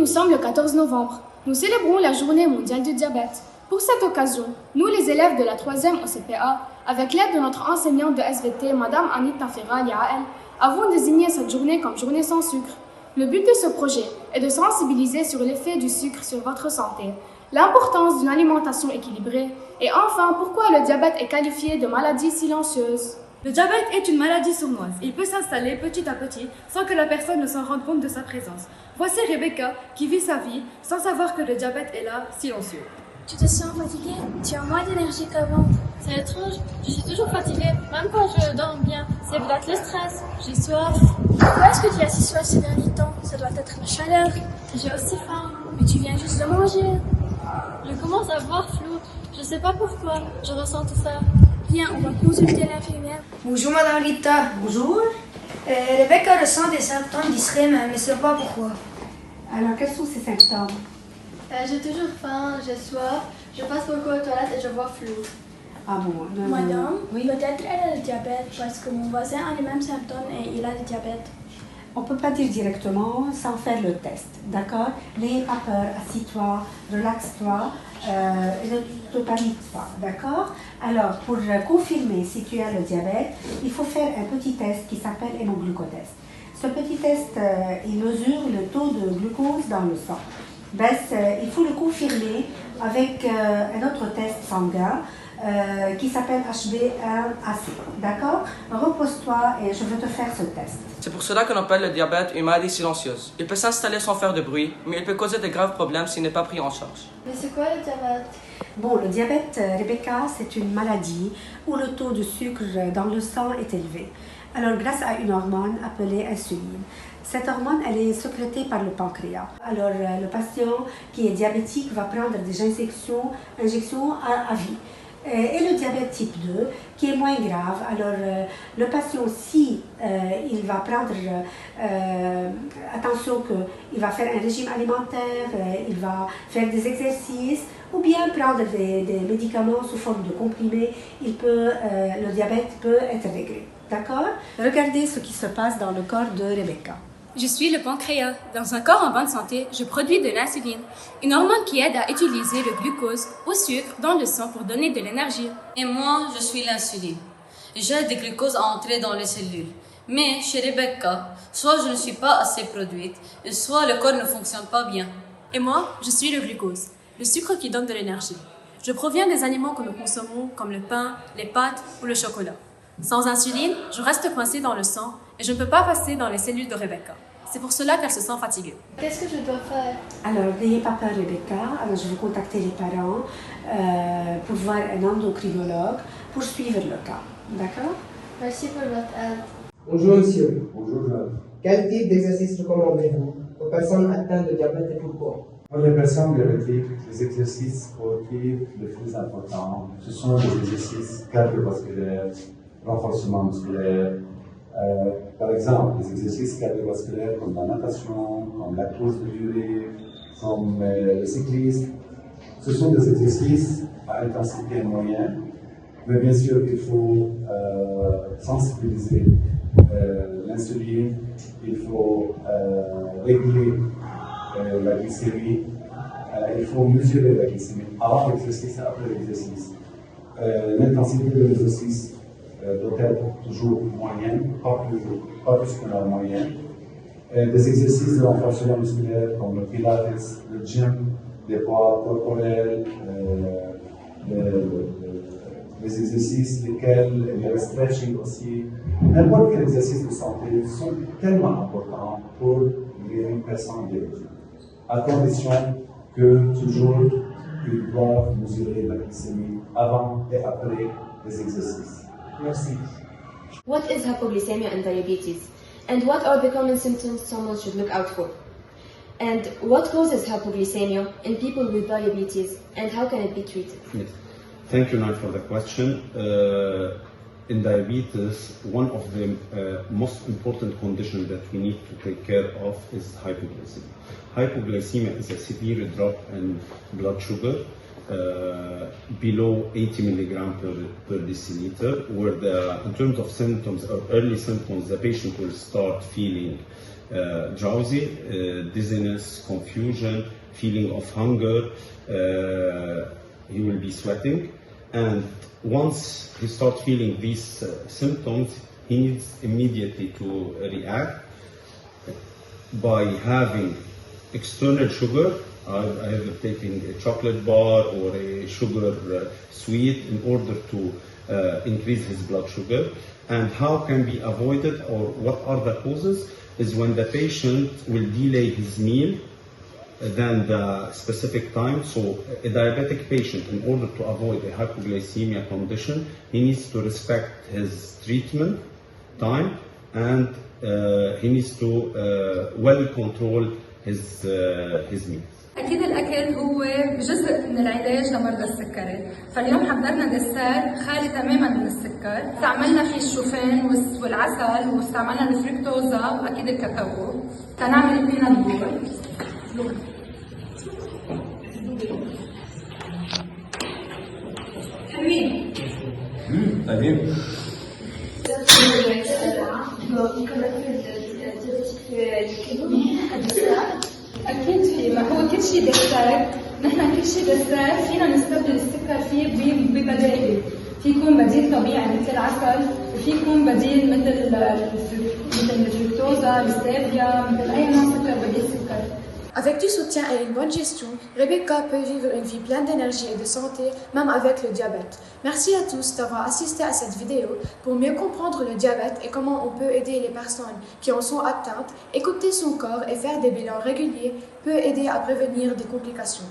sommes le 14 novembre. Nous célébrons la journée mondiale du diabète. Pour cette occasion, nous les élèves de la 3e au CPA, avec l'aide de notre enseignante de SVT, Madame Anita Ferral Yael, avons désigné cette journée comme journée sans sucre. Le but de ce projet est de sensibiliser sur l'effet du sucre sur votre santé, l'importance d'une alimentation équilibrée et enfin pourquoi le diabète est qualifié de maladie silencieuse. Le diabète est une maladie sournoise. Il peut s'installer petit à petit sans que la personne ne s'en rende compte de sa présence. Voici Rebecca qui vit sa vie sans savoir que le diabète est là, silencieux. Tu te sens fatiguée? Tu as moins d'énergie qu'avant? C'est étrange, je suis toujours fatiguée, même quand je dors bien. C'est peut-être le stress, j'ai soif. Pourquoi est-ce que tu as si soif ces derniers temps? Ça doit être la chaleur. J'ai aussi faim. Mais tu viens juste de manger. Je commence à voir flou. Je sais pas pourquoi, je ressens tout ça. Viens, on va consulter l'infirmière. Bonjour Madame Rita. Bonjour. Rebecca ressent des symptômes d'isthme, mais ne sait pas pourquoi. Alors, quels sont ces symptômes? J'ai toujours faim, j'ai soif, je passe beaucoup aux toilettes et je vois flou. Ah bon, Madame, oui. peut-être elle a le diabète parce que mon voisin a les mêmes symptômes et il a le diabète. On ne peut pas dire directement sans faire le test, d'accord? N'ayez pas peur, assis-toi, relaxe-toi et ne te panique pas, d'accord? Alors, pour confirmer si tu as le diabète, il faut faire un petit test qui s'appelle hémoglucotest. Ce petit test, il mesure le taux de glucose dans le sang. Il faut le confirmer avec un autre test sanguin qui s'appelle HbA1c. D'accord? Repose-toi et je vais te faire ce test. C'est pour cela qu'on appelle le diabète une maladie silencieuse. Il peut s'installer sans faire de bruit, mais il peut causer de graves problèmes s'il n'est pas pris en charge. Mais c'est quoi le diabète? Bon, le diabète, Rebecca, c'est une maladie où le taux de sucre dans le sang est élevé. Alors, grâce à une hormone appelée insuline. Cette hormone, elle est sécrétée par le pancréas. Alors, le patient qui est diabétique va prendre des injections à vie. Et le diabète type 2, qui est moins grave. Alors, le patient, si il va prendre attention qu'il va faire un régime alimentaire, il va faire des exercices, ou bien prendre des médicaments sous forme de comprimés, le diabète peut être réglé. D'accord? Regardez ce qui se passe dans le corps de Rebecca. Je suis le pancréas. Dans un corps en bonne santé, je produis de l'insuline, une hormone qui aide à utiliser le glucose ou sucre dans le sang pour donner de l'énergie. Et moi, je suis l'insuline. J'aide le glucose à entrer dans les cellules. Mais chez Rebecca, soit je ne suis pas assez produite, soit le corps ne fonctionne pas bien. Et moi, je suis le glucose, le sucre qui donne de l'énergie. Je proviens des aliments que nous consommons comme le pain, les pâtes ou le chocolat. Sans insuline, je reste coincée dans le sang et je ne peux pas passer dans les cellules de Rebecca. C'est pour cela qu'elle se sent fatiguée. Qu'est-ce que je dois faire? Alors, n'ayez pas peur, Rebecca. Alors, je vais contacter les parents pour voir un endocrinologue pour suivre le cas. D'accord? Merci pour votre aide. Bonjour monsieur. Bonjour madame. Quel type d'exercice recommandez-vous aux personnes atteintes de diabète et pourquoi? Pour les personnes diabétiques, les exercices sportifs les plus importants, ce sont les exercices cardiovasculaires, renforcement musculaire. Par exemple, les exercices cardiovasculaires comme la natation, comme la course de durée, comme le cyclisme. Ce sont des exercices à intensité moyenne, mais bien sûr, il faut sensibiliser l'insuline, il faut régler la glycémie, il faut mesurer la glycémie avant l'exercice et après l'exercice. L'intensité de l'exercice doit être toujours moyenne, pas plus que la moyenne. Des exercices de renforcement musculaire comme le pilates, le gym, des poids corporels, les exercices lesquels il y a le stretching aussi. N'importe quel exercice de santé sont tellement importants pour une personne diabétique, à condition que toujours ils doivent mesurer la glycémie avant et après les exercices. Merci. What is hypoglycemia in diabetes? And what are the common symptoms someone should look out for? And what causes hypoglycemia in people with diabetes? And how can it be treated? Yes. Thank you, Nan, for the question. In diabetes, one of the most important conditions that we need to take care of is hypoglycemia. Hypoglycemia is a severe drop in blood sugar below 80 milligram per deciliter, where in terms of symptoms or early symptoms, the patient will start feeling drowsy, dizziness, confusion, feeling of hunger. He will be sweating, and once he starts feeling these symptoms, he needs immediately to react by having external sugar, either taking a chocolate bar or a sugar sweet in order to increase his blood sugar. And how can be avoided, or what are the causes, is when the patient will delay his meal than the specific time. So a diabetic patient, in order to avoid a hypoglycemia condition, he needs to respect his treatment time, and he needs to well control his meals. أكيد الأكل هو جزء من العلاج لمرضى السكري، فاليوم حضرنا ديسير خالي تماما من السكر، استعملنا فيه الشوفان والعسل، واستعملنا الفركتوزا وأكيد الكاكاو، كنعمل البينات بول. حلوين. طيبين. أكيد في، ما هو كل شيء ديسير، نحن كل شيء ديسير فينا نستبدل السكر فيه ببدائل، في يكون بديل طبيعي مثل العسل، وفي يكون بديل مثل الفركتوزا، الستevia، مثل أي نوع سكر بديل سكر. Avec du soutien et une bonne gestion, Rebecca peut vivre une vie pleine d'énergie et de santé, même avec le diabète. Merci à tous d'avoir assisté à cette vidéo. Pour mieux comprendre le diabète et comment on peut aider les personnes qui en sont atteintes, écouter son corps et faire des bilans réguliers peut aider à prévenir des complications.